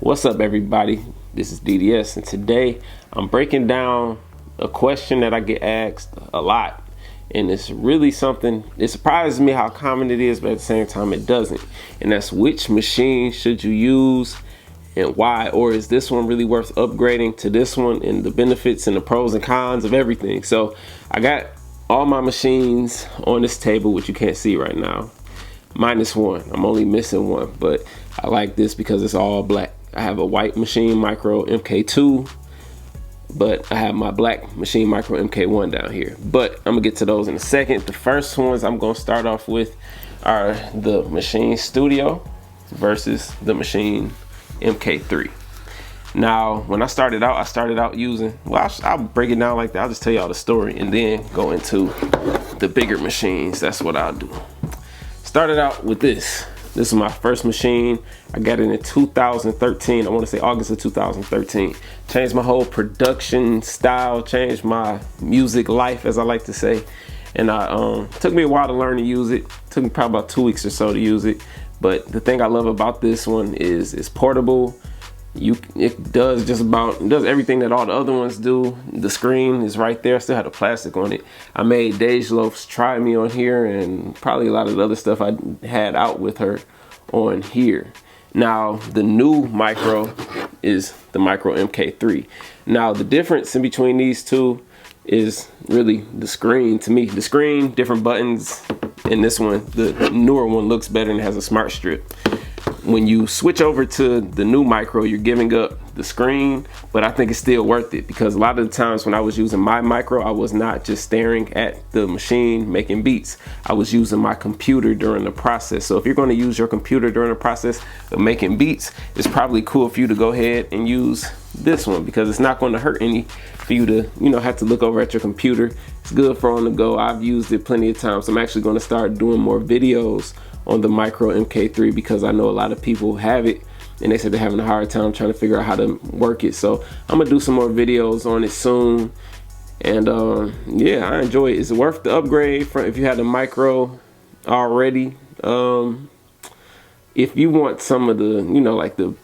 What's up, everybody? This is DDS, and today I'm breaking down a question that I get asked a lot, and it's really something. It surprises me how common it is, but at the same time it doesn't, and that's which machine should you use and why, or is this one really worth upgrading to this one, and the benefits and the pros and cons of everything. So I got all my machines on this table, which you can't see right now, minus one. I'm only missing one, but I like this because it's all black. I have a white Maschine Mikro MK2, but I have my black Maschine Mikro MK1 down here. But I'm gonna get to those in a second. The first ones I'm gonna start off with are the Maschine Studio versus the Maschine MK3. Now, when I started out using, well, I'll break it down like that. I'll just tell y'all the story and then go into the bigger machines. That's what I'll do. Started out with this. This is my first machine. I got it in 2013. I want to say August of 2013. Changed my whole production style, changed my music life, as I like to say. And took me a while to learn to use it. Took me probably about 2 weeks or so to use it. But the thing I love about this one is it's portable. It does everything that all the other ones do. The screen is right there. I still had the plastic on it. I made Dej Loaf's Try Me on here, and probably a lot of the other stuff I had out with her on here. Now the new Micro is the Micro MK3. Now the difference in between these two is really the screen. To me, the screen, different buttons. In this one, the newer one looks better and has a smart strip. When you switch over to the new Micro, you're giving up the screen, but I think it's still worth it, because a lot of the times when I was using my Micro, I was not just staring at the machine making beats. I was using my computer during the process. So if you're going to use your computer during the process of making beats, it's probably cool for you to go ahead and use this one, because it's not going to hurt any for you to, have to look over at your computer. It's good for on the go. I've used it plenty of times. I'm actually going to start doing more videos on the Micro MK3, because I know a lot of people have it and they said they're having a hard time trying to figure out how to work it. So I'm gonna do some more videos on it soon. And yeah, I enjoy it. It's worth the upgrade if you had the Micro already. If you want some of the, like the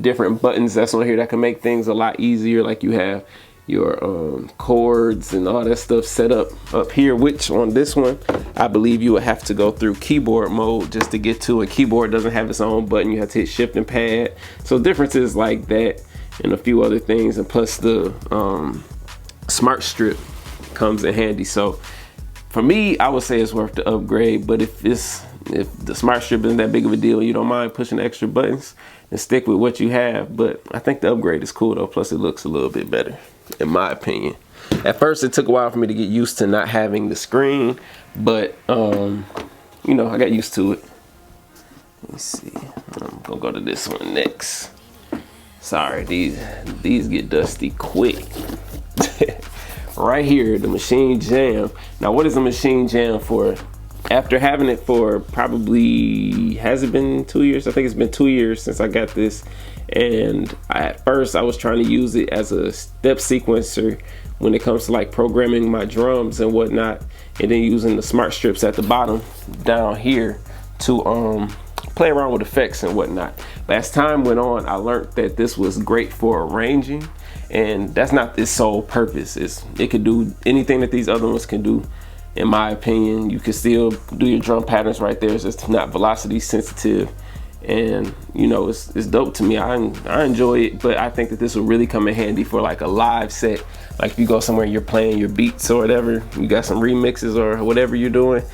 different buttons that's on here that can make things a lot easier, like you have your chords and all that stuff set up here, which on this one I believe you would have to go through keyboard mode just to get to it. Keyboard doesn't have its own button. You have to hit shift and pad. So differences like that and a few other things, and plus the smart strip comes in handy. So for me, I would say it's worth the upgrade. But if the smart strip isn't that big of a deal, you don't mind pushing extra buttons, and stick with what you have. But I think the upgrade is cool though, plus it looks a little bit better in my opinion. At first it took a while for me to get used to not having the screen, but I got used to it. Let me see, I'm gonna go to this one next. Sorry, these get dusty quick. Right here, the Maschine Jam. Now what is the Maschine Jam for? After having it for probably, has it been 2 years? I think it's been 2 years since I got this. And at first I was trying to use it as a step sequencer when it comes to like programming my drums and whatnot, and then using the smart strips at the bottom down here to play around with effects and whatnot. But as time went on, I learned that this was great for arranging, and that's not its sole purpose. It could do anything that these other ones can do. In my opinion, you can still do your drum patterns right there. It's just not velocity sensitive, and it's dope to me. I enjoy it, but I think that this will really come in handy for like a live set. Like if you go somewhere and you're playing your beats or whatever, you got some remixes or whatever you're doing,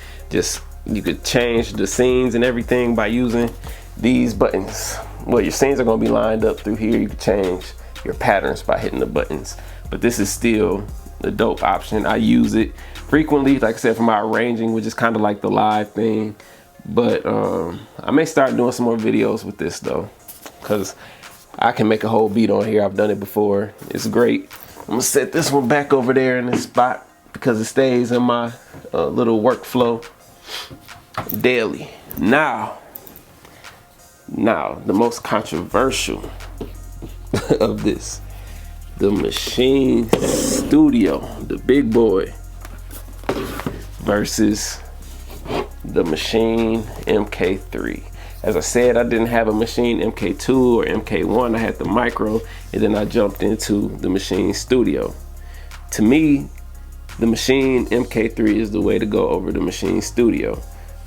you could change the scenes and everything by using these buttons. Well, your scenes are going to be lined up through here. You can change your patterns by hitting the buttons, but this is still a dope option. I use it frequently, like I said, for my arranging, which is kind of like the live thing. But I may start doing some more videos with this though, because I can make a whole beat on here. I've done it before. It's great. I'm gonna set this one back over there in this spot because it stays in my little workflow daily. Now the most controversial of this, the Maschine Studio, the big boy, versus the Maschine MK3. As I said, I didn't have a Maschine MK2 or MK1. I had the Micro, and then I jumped into the Maschine Studio. To me, the Maschine MK3 is the way to go over the Maschine Studio.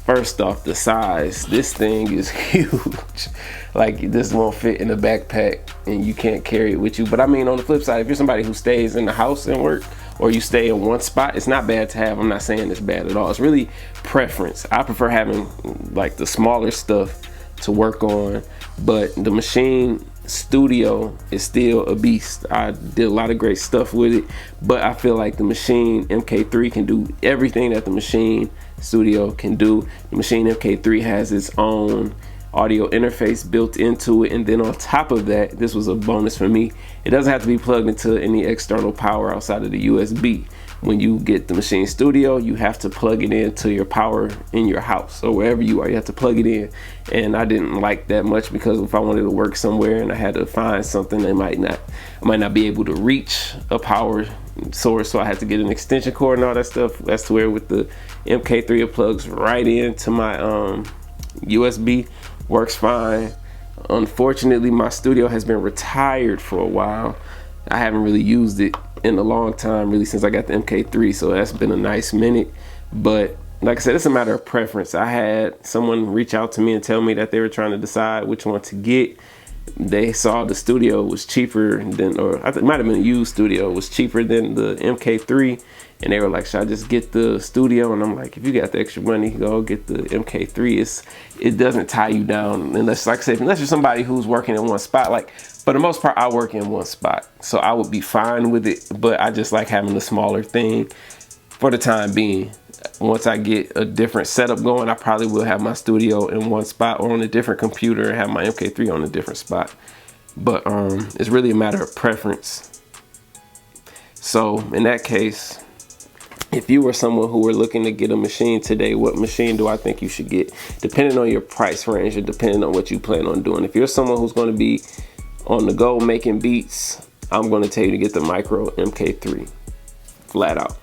First off, the size. This thing is huge. Like, this won't fit in a backpack and you can't carry it with you. But I mean, on the flip side, if you're somebody who stays in the house and work, or you stay in one spot, it's not bad to have. I'm not saying it's bad at all. It's really preference. I prefer having like the smaller stuff to work on, but the Maschine Studio is still a beast. I did a lot of great stuff with it, but I feel like the Maschine MK3 can do everything that the Maschine Studio can do. The Maschine MK3 has its own audio interface built into it, and then on top of that, this was a bonus for me, it doesn't have to be plugged into any external power outside of the USB. When you get the Maschine Studio, you have to plug it into your power in your house or wherever you are. You have to plug it in, and I didn't like that much, because if I wanted to work somewhere and I had to find something, I might not be able to reach a power source, so I had to get an extension cord and all that stuff. That's to where with the MK3 it plugs right into my USB. Works fine. Unfortunately, my studio has been retired for a while. I haven't really used it in a long time, really, since I got the MK3, so that's been a nice minute. But like I said, it's a matter of preference. I had someone reach out to me and tell me that they were trying to decide which one to get. They saw the Studio was cheaper than, or I think it might have been a used Studio, was cheaper than the MK3, and they were like, should I just get the Studio? And I'm like, if you got the extra money, go get the MK3. It doesn't tie you down, unless, like I said, unless you're somebody who's working in one spot. Like, for the most part, I work in one spot, so I would be fine with it, but I just like having the smaller thing for the time being. Once I get a different setup going, I probably will have my Studio in one spot or on a different computer and have my MK3 on a different spot. But it's really a matter of preference. So in that case, if you were someone who were looking to get a machine today, what machine do I think you should get? Depending on your price range and depending on what you plan on doing. If you're someone who's going to be on the go making beats, I'm going to tell you to get the Micro MK3, flat out.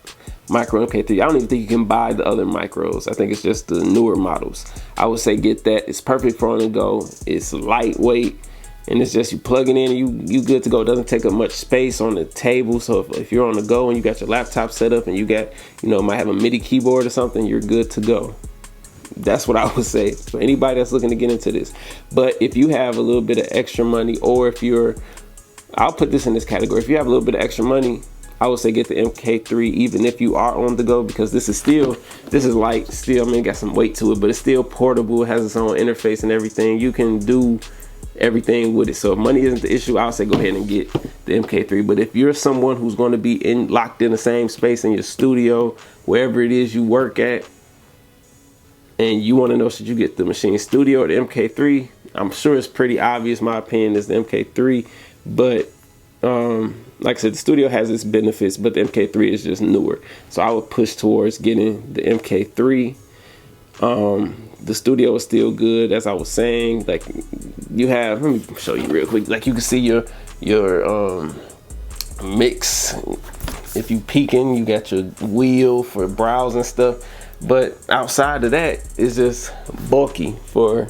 Micro MK3. I don't even think you can buy the other micros. I think it's just the newer models. I would say get that. It's perfect for on the go. It's lightweight, and it's just you plug it in and you good to go. It doesn't take up much space on the table. So if you're on the go and you got your laptop set up and you got, might have a MIDI keyboard or something, you're good to go. That's what I would say for anybody that's looking to get into this. But if you have a little bit of extra money, or I'll put this in this category. If you have a little bit of extra money, I would say get the MK3, even if you are on the go, because this is light still. I mean, it got some weight to it, but it's still portable. It has its own interface and everything. You can do everything with it. So if money isn't the issue, I would say go ahead and get the MK3. But if you're someone who's going to be locked in the same space in your studio, wherever it is you work at, and you want to know, should you get the Maschine Studio or the MK3? I'm sure it's pretty obvious. My opinion is the MK3, but like I said, the Studio has its benefits, but the MK3 is just newer. So I would push towards getting the MK3. The Studio is still good, as I was saying. Like, you have, let me show you real quick. Like, you can see your mix. If you peeking, you got your wheel for brows and stuff. But outside of that, it's just bulky for,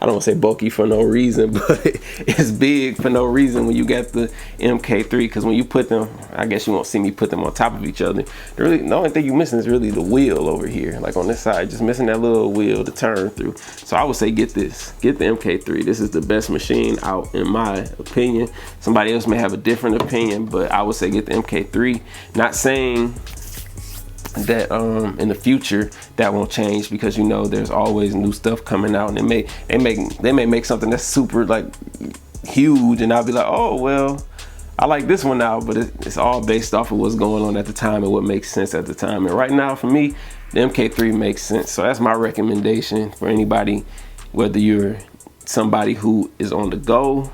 I don't want to say bulky for no reason, but it's big for no reason when you got the MK3, because when you put them, I guess you won't see me put them on top of each other. The only thing you're missing is really the wheel over here, like on this side, just missing that little wheel to turn through. So I would say get the MK3. This is the best machine out, in my opinion. Somebody else may have a different opinion, but I would say get the MK3. Not saying that in the future that won't change, because there's always new stuff coming out, and they may make something that's super like huge, and I'll be like, oh well, I like this one now. But it's all based off of what's going on at the time and what makes sense at the time. And right now for me, the MK3 makes sense. So that's my recommendation for anybody, whether you're somebody who is on the go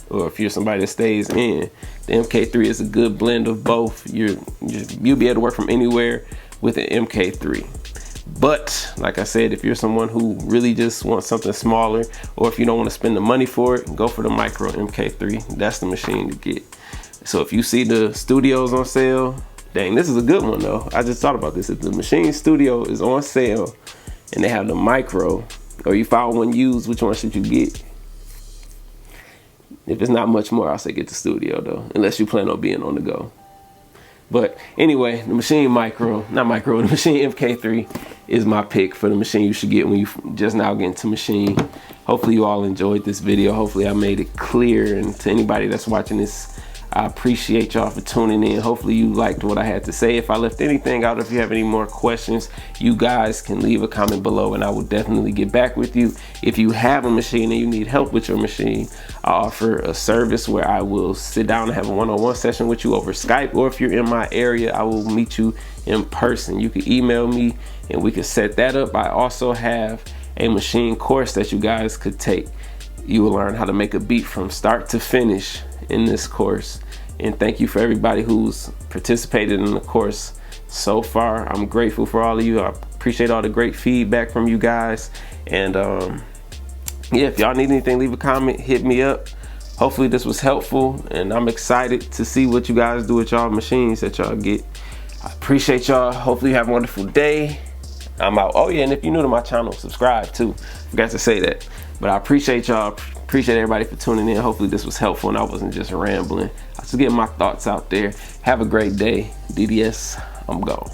or if you're somebody that stays in. The MK3 is a good blend of both. You'll be able to work from anywhere with an MK3. But like I said, if you're someone who really just wants something smaller, or if you don't want to spend the money for it, go for the Micro MK3. That's the machine to get. So if you see the Studios on sale, dang, this is a good one though. I just thought about this. If the Maschine Studio is on sale and they have the Micro, or you found one used, which one should you get? If it's not much more, I'll say get the studio though, unless you plan on being on the go. But anyway, the Maschine the Maschine MK3 is my pick for the machine you should get when you just now get into machine. Hopefully you all enjoyed this video. Hopefully I made it clear, and to anybody that's watching this, I appreciate y'all for tuning in. Hopefully you liked what I had to say. If I left anything out, if you have any more questions, you guys can leave a comment below and I will definitely get back with you. If you have a machine and you need help with your machine, I offer a service where I will sit down and have a one-on-one session with you over Skype, or if you're in my area, I will meet you in person. You can email me and we can set that up. I also have a machine course that you guys could take. You will learn how to make a beat from start to finish in this course. And thank you for everybody who's participated in the course so far. I'm grateful for all of you. I appreciate all the great feedback from you guys. And yeah, if y'all need anything, leave a comment, hit me up. Hopefully this was helpful, and I'm excited to see what you guys do with y'all machines that y'all get. I appreciate y'all. Hopefully you have a wonderful day. I'm out. Oh yeah, and if you're new to my channel, subscribe too. Forgot to say that. But I appreciate y'all. Appreciate everybody for tuning in. Hopefully this was helpful and I wasn't just rambling. I was getting my thoughts out there. Have a great day. DDS, I'm gone.